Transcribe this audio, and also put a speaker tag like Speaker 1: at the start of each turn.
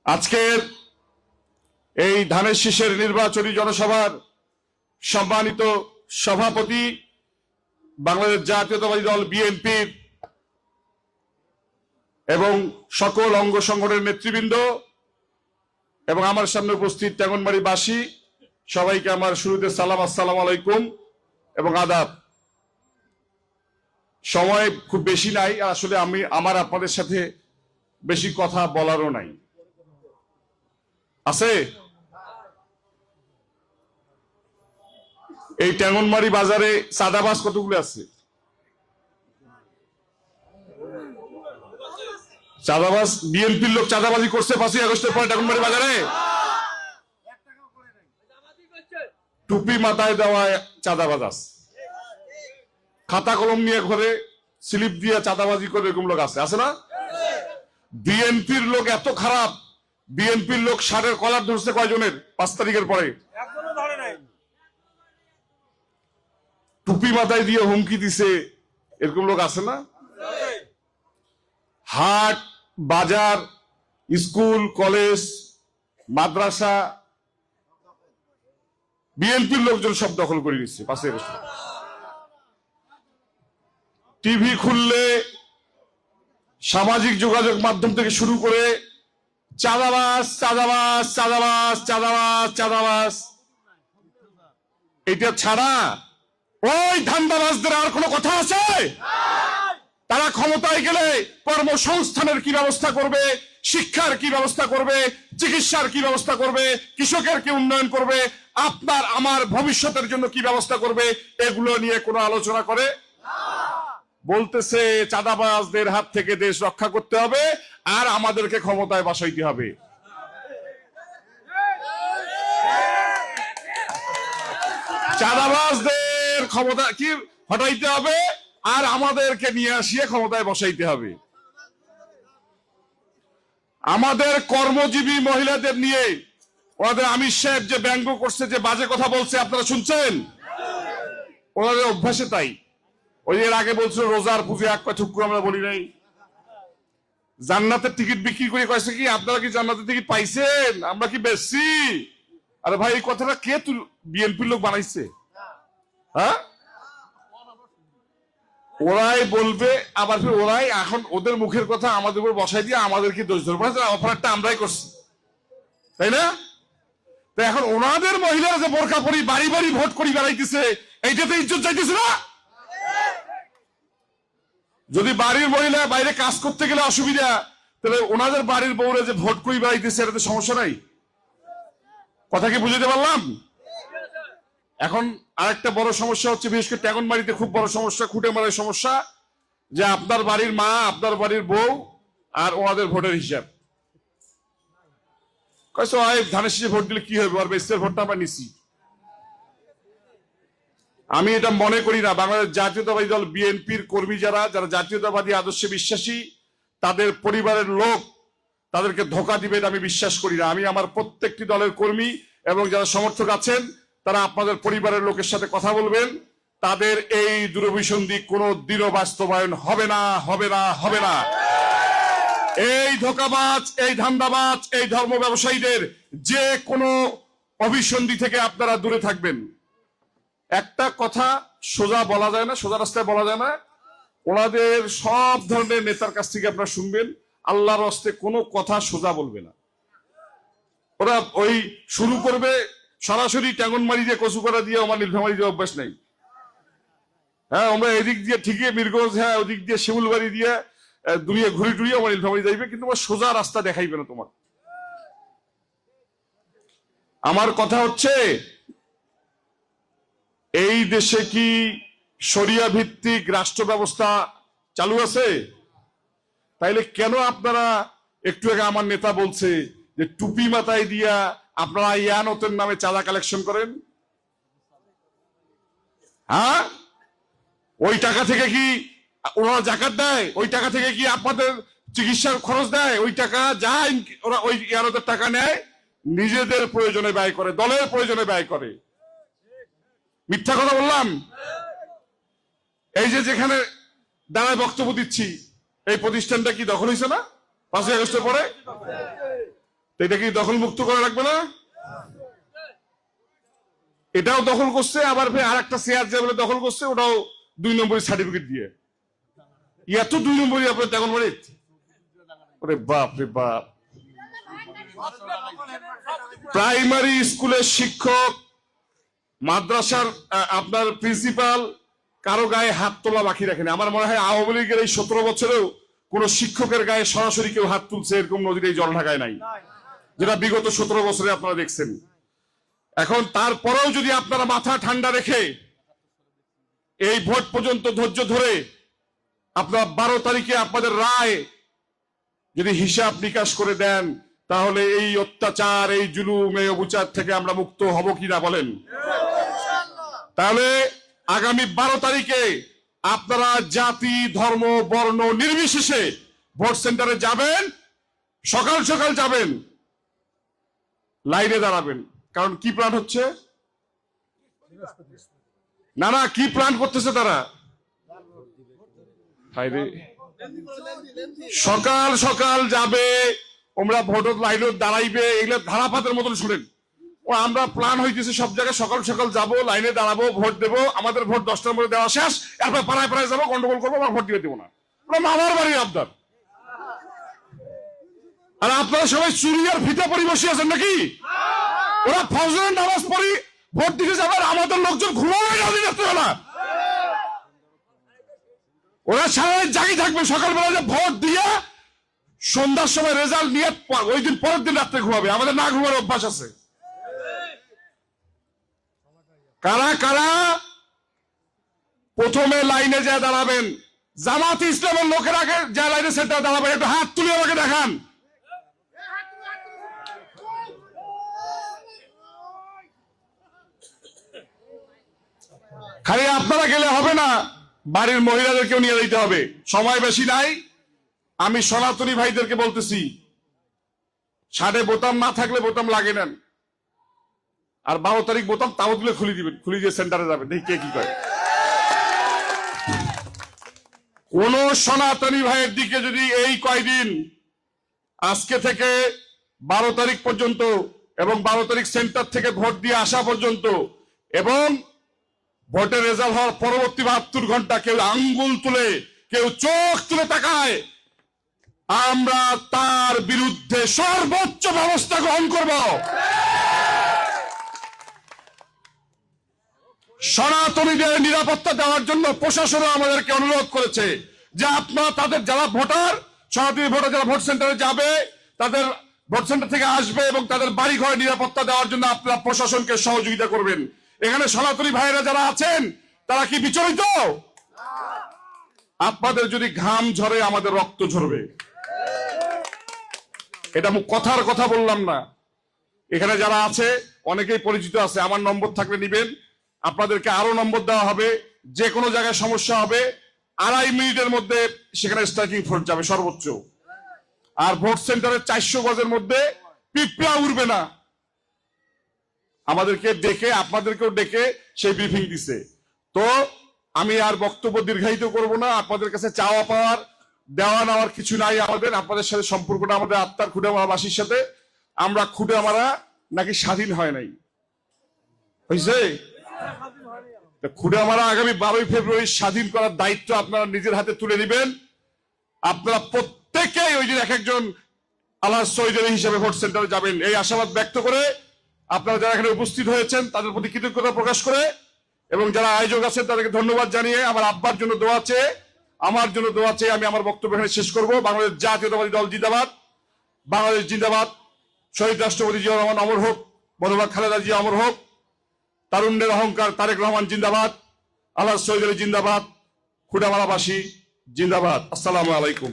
Speaker 1: আজকের এই ধানের শীষের নির্বাচনী জনসভার সম্মানিত সভাপতি বাংলাদেশ জাতীয়তাবাদী দল বিএনপির এবং সকল অঙ্গ সংগঠনের নেতৃবৃন্দ এবং আমার সামনে উপস্থিত টাঙ্গনবাড়িবাসী সবাইকে আমার শুরুতে সালাম, আসসালামু আলাইকুম এবং আদাব। সময় খুব বেশি নাই, আসলে আমার আপনাদের সাথে বেশি কথা বলারও নাই। আছে এই টাঙ্গনবাড়ি বাজারে চাঁদাবাজ কতগুলো আছে? চাঁদাবাজ বিএনপির লোক চাঁদাবাজি করছে 5ই আগস্টের পরে টাঙ্গনবাড়ি বাজারে। টুপি মাথায় দেওয়া চাঁদাবাজ আছে, খাতা কলম নিয়ে ঘরে স্লিপ দিয়ে চাঁদাবাজি করে এরকম লোক আছে না? বিএনপির লোক এত খারাপ, বিএনপির লোক ষাঁড়ের কলার ধরছে কয়জনের 5 তারিখের পরে? টুপি মাথায় দিয়ে হুমকি দিছে, এরকম লোক আছে না? হাট বাজার স্কুল কলেজ মাদ্রাসা বিএনপির লোকজন সব দখল করে নিচ্ছে। পাশে টিভি খুললে সামাজিক যোগাযোগ মাধ্যম থেকে শুরু করে চাঁদাবাজ চাঁদাবাজ চাঁদাবাজ চাঁদাবাজ চাঁদাবাজ, এটা ছাড়া ওই ধান্দাবাজদের আর কোনো কথা আছে? তারা ক্ষমতায় গেলে কর্মসংস্থানের কি ব্যবস্থা করবে, শিক্ষার কি ব্যবস্থা করবে, চিকিৎসার কি ব্যবস্থা করবে, কৃষকের কি উন্নয়ন করবে, আপনার আমার ভবিষ্যতের জন্য কি ব্যবস্থা করবে, এগুলো নিয়ে কোনো আলোচনা করে? বলতেছে চাঁদাবাজদের হাত থেকে দেশ রক্ষা করতে হবে আর আমাদেরকে ক্ষমতায় বসাইতে হবে। চাঁদাবাজদের ক্ষমতা কি হটাইতে হবে আর আমাদেরকে নিয়ে আসিয়ে ক্ষমতায় বসাইতে হবে। আমাদের কর্মজীবী মহিলাদের নিয়ে ওনাদের আমির সাহেব যে ব্যঙ্গ করছে, যে বাজে কথা বলছে, আপনারা শুনছেন? ওনাদের অভ্যাসে তাই। ওই এর আগে বলছিল রোজার পুজো এক কথা ঠুকুর আমরা বলি নাই, জান্নাতের টিকিট বিক্রি করে কয়েছে কি আপনারা কি জান্নাতের টিকিট পাইছেন, আমরা কি বেশি? আরে ভাই এই কথাটা কে বিএনপির লোক বানাইছে? হ্যাঁ, ওরাই বলবে, আবার ওরাই এখন ওদের মুখের কথা আমাদের উপর বসাই দিয়ে আমাদেরকে দোষ ধরবো। অপরাধটা আমরাই করছি, তাই না? তো এখন ওনাদের মহিলারা যে বোরকা পরি বাড়ি বাড়ি ভোট করি বেড়াইতেছে, এইটাতে ইজ্জত চাইতেছে না? যদি বাড়ির মহিলা বাইরে কাজ করতে গেলে অসুবিধা, তাহলে ওনাদের বাড়ির বউরা যে ভোট করি বেড়াইতেছে এটাতে সমস্যা নাই। কথা কি বুঝতে পারলাম? এখন আরেকটা বড় সমস্যা হচ্ছে, বিশেষ করে টাঙ্গনবাড়িতে খুব বড় সমস্যা, খুঁটে মারার সমস্যা, যে আপনার বাড়ির মা, আপনার বাড়ির বউ আর ওনাদের ভোটের হিসাব। ধানের শীষে ভোট দিলে কি হবে, আর বেস্টের ভোটটা আমরা নিচ্ছি। আমি এটা মনে করি না বাংলাদেশ জাতীয়তাবাদী দল বিএনপির কর্মী যারা জাতীয়তাবাদী আদর্শে বিশ্বাসী, তাদের পরিবারের লোক তাদেরকে ধোঁকা দিবে আমি বিশ্বাস করি না। আমি আমার প্রত্যেকটি দলের কর্মী এবং যারা সমর্থক আছেন তারা আপনাদের পরিবারের লোকের সাথে কথা বলবেন, তাদের এই দূরভিসন্ধি কোনো দিনও বাস্তবায়ন হবে না, হবে না, হবে না। এই ধোঁকাবাজ, এই ধান্দাবাজ, এই ধর্ম ব্যবসায়ীদের যে কোনো অভিসন্ধি থেকে আপনারা দূরে থাকবেন। একটা কথা সোজা বলা যায় না, সোজা রাস্তায় বলা যায় না, ওনাদের সব ধরনের নেতার কাছ থেকে আপনারা শুনবেন, আল্লাহর হস্তে কোনো কথা সোজা বলবে না। ওরা ওই শুরু করবে সরাসরি টাঙ্গনবাড়ি দিয়ে কচুপাড়া দিয়ে আমার নীলফামারী দিয়ে অভ্যাস নাই। হ্যাঁ, আমরা এদিক দিয়ে ঠিকই মিরগঞ্জ, হ্যাঁ ওদিক দিয়ে শিমুলবাড়ি দিয়ে দুনিয়া ঘুরে টুরিয়ে আমার নীলফামারী যাইবে, কিন্তু আমার সোজা রাস্তা দেখাইবে না তোমার। আমার কথা হচ্ছে, এই দেশে কি শরিয়া ভিত্তিক রাষ্ট্র ব্যবস্থা চালু আছে? তাইলে কেন আপনারা, একটু আগে আমার নেতা বলছে যে টুপি মাথায় দিয়া আপনারা ইয়ানতের নামে চাঁদা কালেকশন করেন? হ্যাঁ, ওই টাকা থেকে কি ওরা জাকাত দেয়? ওই টাকা থেকে কি আপনাদের চিকিৎসার খরচ দেয়? ওই টাকা যা ওরা ওই ইয়ানতের টাকা নেয়, নিজেদের প্রয়োজনে ব্যয় করে, দলের প্রয়োজনে ব্যয় করে। মিথ্যা কথা বললাম? এই যে যেখানে দাঁড়ায় বক্তব্য দিচ্ছি, এই প্রতিষ্ঠানটা কি দখল হয়েছে না 5ই আগস্টের পরে? তো এটা কি দখল মুক্ত করা লাগবে না? এটাও দখল করছে, আবার আর একটা চেয়ার যে বলে দখল করছে ওটাও 2 নম্বরের সার্টিফিকেট দিয়ে। এত 2 নম্বরই আপনার তখন বলে, ওরে বাপ রে বাপ। প্রাইমারি স্কুলের শিক্ষক, মাদ্রাসার আপনার প্রিন্সিপাল কারো গায়ে হাত তোলা বাকি রাখেনি। আমার মনে হয় আওয়ামী লীগের এই 17 বছরেও কোন শিক্ষকের গায়ে সরাসরি কেউ হাত তুলছে এরকম নদীর এই জলঢাকায় নাই, যেটা বিগত 17 বছরে আপনারা দেখছেন। এখন তারপরেও যদি আপনারা মাথা ঠান্ডা রেখে এই ভোট পর্যন্ত ধৈর্য ধরে আপনারা 12 তারিখে আপনাদের রায় যদি হিসাব নিকাশ করে দেন, তাহলে এই অত্যাচার, এই জুলুম, এই অবচার থেকে আমরা মুক্ত হব কিনা বলেন? তাহলে আগামী 12 তারিখে আপনারা জাতি, ধর্ম, বর্ণ নির্বিশেষে ভোট সেন্টারে যাবেন, সকাল সকাল যাবেন, লাইনে দাঁড়াবেন। কারণ কি প্ল্যান হচ্ছে? না কি প্ল্যান করতেছে তারা? সকাল সকাল যাবে, ওমরা ভোটের লাইনে দাঁড়াইবে, এগুলো ধারাপাতের মতন শুনেন। আমরা প্ল্যান হইতেছে সব জায়গায় সকাল সকাল যাবো, লাইনে দাঁড়াবো, ভোট দেবো, আমাদের ভোট 10টার মধ্যে দেওয়া শেষ, এরপর পাড়ায় পাড়ায় যাবো, গন্ডগোল করবো, আবার ভোট দিয়ে দেবো না। আমার বাড়ির আবদার। আর আপনারা সবাই চুরি আর ফিতে পরি বসে আছেন নাকি? ওরা ফজরের নামাজ পড়ি ভোট দিতে যাবে, আমাদের লোকজন ঘুমাবে না। ওরা সারা জাগি থাকবে, সকালবেলা যে ভোট দিয়ে সন্ধ্যার সময় রেজাল্ট নিয়ে ওই দিন পরের দিন রাত্রে ঘুমাবে। আমাদের না ঘুমার অভ্যাস আছে। কারা কারা প্রথমে লাইনে যা দাঁড়াবেন? জামাত ইসলামের লোকের আগে যা লাইনে সেন্টারে দাঁড়াবেন, একটু হাত তুলে আমাকে দেখান। খালি আপনারা গেলে হবে না, বাড়ির মহিলাদেরকেও নিয়ে যেতে হবে। সময় বেশি নাই। আমি সনাতনী ভাইদেরকে বলতেছি, শার্টে বোতাম না থাকলে বোতাম লাগে নেন, আর 12 তারিখ বোতাম তাও তুলে খুলে দিবেন, খুলে দিয়ে সেন্টারে যাবেন, দেখি কে কি করে। কোন সনাতনী ভাইয়ের দিকে যদি এই কয়দিন আজকে থেকে 12 তারিখ পর্যন্ত এবং 12 তারিখ সেন্টার থেকে ভোট দিয়ে আসা পর্যন্ত এবং ভোটের রেজাল্ট হওয়ার পরবর্তী 72 ঘন্টা কেউ আঙ্গুল তুলে, কেউ চোখ তুলে তাকায়, আমরা তার বিরুদ্ধে সর্বোচ্চ ব্যবস্থা গ্রহণ করব। সনাতনীদের নিরাপত্তা দেওয়ার জন্য প্রশাসনও আমাদেরকে অনুরোধ করেছে যে আপনারা তাদের যারা ভোটার, সনাতনী ভোটার যারা ভোট সেন্টারে যাবে, তাদের ভোট সেন্টার থেকে আসবে এবং তাদের বাড়ি ঘরে নিরাপত্তা দেওয়ার জন্য আপনারা প্রশাসনকে সহযোগিতা করবেন। এখানে সনাতনী ভাইয়েরা যারা আছেন তারা কি বিচলিত? আপনাদের যদি ঘাম ঝরে, আমাদের রক্ত ঝরবে। এটা কথার কথা বললাম না। এখানে যারা আছে অনেকেই পরিচিত আছে, আমার নম্বর থাকলে নিবেন, আপনাদেরকে আরো নম্বর দেওয়া হবে। যে কোনো জায়গায় সমস্যা হবে 2.5 মিনিটের মধ্যে সেখানে স্ট্রাইকিং ফোর্স যাবে সর্বোচ্চ। আর ভোট সেন্টারে 400 গজের মধ্যে পিঁপড়া উড়বে না। আমাদেরকে ডেকে, আপনাদেরকেও ডেকে সেই ব্রিফিং দিছে। তো আমি আর বক্তব্য দীর্ঘায়িত করব না। আপনাদের কাছে চাওয়া পাওয়ার, দেওয়া নেওয়ার কিছু নাই আমাদের। আপনাদের সাথে সম্পর্কটা আমাদের আত্মার খুঁটামারাবাসীর সাথে। আমরা খুঁটামারা নাকি স্বাধীন হয় নাই, হয়েছে? খুঁটামারা আগামী 12 ফেব্রুয়ারি স্বাধীন করার দায়িত্ব আপনারা নিজের হাতে তুলে নেবেন। আপনারা প্রত্যেকেই ওই দিন এক একজন আল্লাহ শহীদ হিসেবে ভোট সেন্টারে যাবেন, এই আশাবাদ ব্যক্ত করে আপনারা যারা এখানে উপস্থিত হয়েছেন তাদের প্রতি কৃতজ্ঞতা প্রকাশ করে এবং যারা আয়োজক আছেন তাদেরকে ধন্যবাদ জানিয়ে আমার আব্বার জন্য দোয়া চেয়ে, আমার জন্য দোয়া চেয়ে আমি আমার বক্তব্য এখানে শেষ করব। বাংলাদেশ জাতীয়তাবাদী দল জিন্দাবাদ, বাংলাদেশ জিন্দাবাদ, শহীদ রাষ্ট্রপতি জিয়া রহমান অমর হোক, বড়ভাগ খালেদা জিয়া অমর হোক, তারুণ্যের অহংকার তারেক রহমান জিন্দাবাদ, আল্লাহ শহীদ আলী জিন্দাবাদ, খুঁটামারাবাসী জিন্দাবাদ। আসসালামু আলাইকুম।